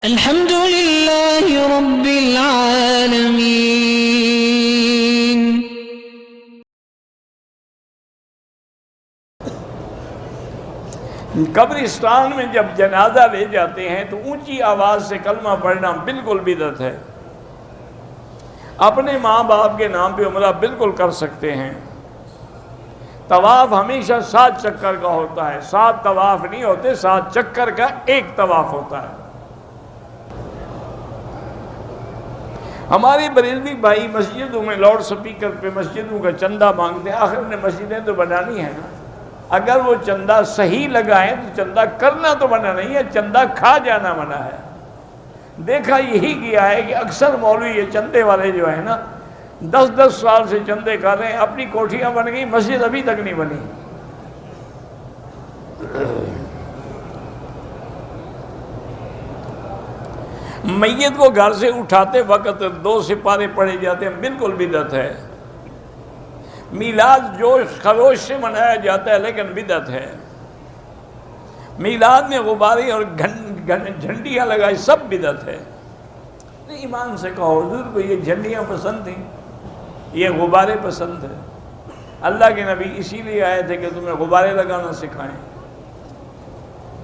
الحمد لله رب العالمين. قبرستان میں جب جنازہ لے جاتے ہیں تو اونچی آواز سے کلمہ پڑھنا بالکل بدعت ہے. اپنے ماں باپ کے نام پہ عمرہ بالکل کر سکتے ہیں. طواف ہمیشہ 7 چکر کا ہوتا ہے. 7 طواف نہیں ہوتے، 7 چکر کا ایک طواف ہوتا ہے. ہمارے بریلوی بھائی مسجدوں میں لاؤڈ سپیکر پہ مسجدوں کا چندہ مانگتے ہیں. آخر میں مسجدیں تو بنانی ہے نا. اگر وہ چندہ صحیح لگائیں تو چندہ کرنا تو منع نہیں ہے، چندہ کھا جانا منع ہے. دیکھا یہی کیا ہے کہ اکثر مولوی یہ چندے والے جو ہیں نا 10 سال سے چندے کر رہے ہیں. اپنی کوٹھیاں بن گئی، مسجد ابھی تک نہیں بنی. میت کو گھر سے اٹھاتے وقت 2 سپارے پڑے جاتے ہیں، بالکل بدعت ہے. میلاد جوش خروش سے منایا جاتا ہے لیکن بدعت ہے. میلاد میں غبارے اور جھنڈیاں لگائی سب بدعت ہے. ایمان سے کہو حضور کو یہ جھنڈیاں پسند تھیں، یہ غبارے پسند ہیں. اللہ کے نبی اسی لیے آئے تھے کہ تمہیں غبارے لگانا سکھائیں.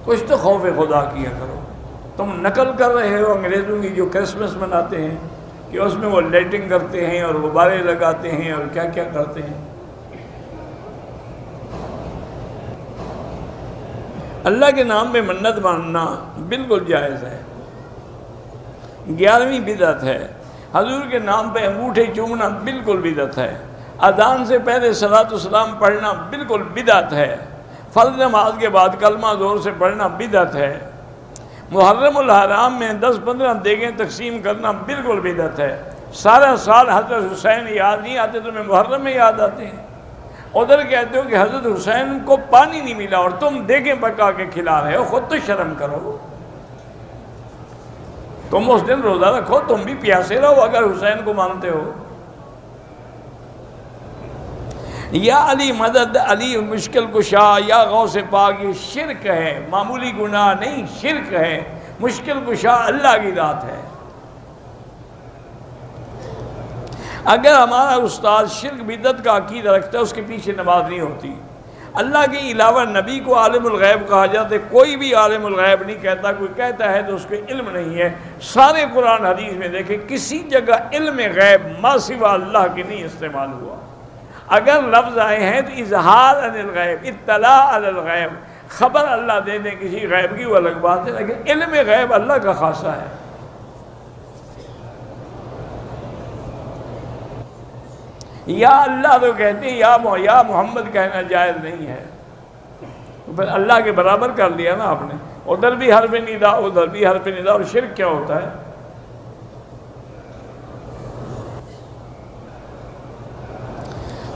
کچھ تو خوف خدا کیا کرو. تم نقل کر رہے ہو انگریزوں کی جو کرسمس مناتے ہیں کہ اس میں وہ لائٹنگ کرتے ہیں اور غبارے لگاتے ہیں اور کیا کیا کرتے ہیں. اللہ کے نام پہ منت ماننا بالکل جائز ہے. 11ویں بدعت ہے. حضور کے نام پہ انگوٹھے چومنا بالکل بدعت ہے. اذان سے پہلے صلاۃ السلام پڑھنا بالکل بدعت ہے. فرض نماز کے بعد کلمہ زور سے پڑھنا بدعت ہے. محرم الحرام میں 10-15 دیگیں تقسیم کرنا بالکل بدعت ہے. سارا سال حضرت حسین یاد نہیں آتے، تمہیں محرم میں یاد آتے ہیں. ادھر کہتے ہو کہ حضرت حسین کو پانی نہیں ملا اور تم دیگیں پکا کے کھلا رہے ہو. خود تو شرم کرو. تم اس دن روزہ رکھو، تم بھی پیاسے رہو اگر حسین کو مانتے ہو. یا علی مدد، علی مشکل کشا، یا غوث پاک، یہ شرک ہے. معمولی گناہ نہیں، شرک ہے. مشکل کشا اللہ کی ذات ہے. اگر ہمارا استاد شرک بدعت کا عقیدہ رکھتا ہے اس کے پیچھے نماز نہیں ہوتی. اللہ کے علاوہ نبی کو عالم الغیب کہا جاتا ہے. کوئی بھی عالم الغیب نہیں کہتا. کوئی کہتا ہے تو اس کو علم نہیں ہے. سارے قرآن حدیث میں دیکھیں کسی جگہ علم غیب ما سوا اللہ کے نہیں استعمال ہوا. اگر لفظ آئے ہیں تو اظہار عن الغیب، اطلاع علی الغیب، خبر اللہ دے دیں کسی غیب کی، وہ الگ بات ہے. لیکن علم غیب اللہ کا خاصہ ہے. یا اللہ تو کہتے ہیں، یا محمد کہنا جائز نہیں ہے. تو پھر اللہ کے برابر کر لیا نا آپ نے. ادھر بھی حرف ندا، ادھر بھی حرف ندا. اور شرک کیا ہوتا ہے؟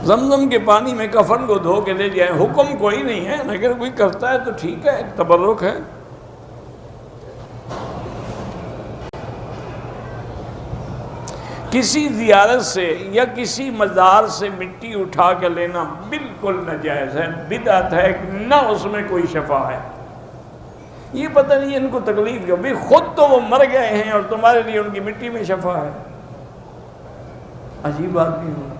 زمزم کے پانی میں کفن کو دھو کے لے جائیں، حکم کوئی نہیں ہے. اگر کوئی کرتا ہے تو ٹھیک ہے، تبرک ہے. کسی زیارت سے یا کسی مزار سے مٹی اٹھا کے لینا بالکل ناجائز ہے، بدعت ہے. نہ اس میں کوئی شفا ہے. یہ پتہ نہیں ان کو تکلیف کیوں. بھی خود تو وہ مر گئے ہیں اور تمہارے لیے ان کی مٹی میں شفا ہے. عجیب بات نہیں ہوگی.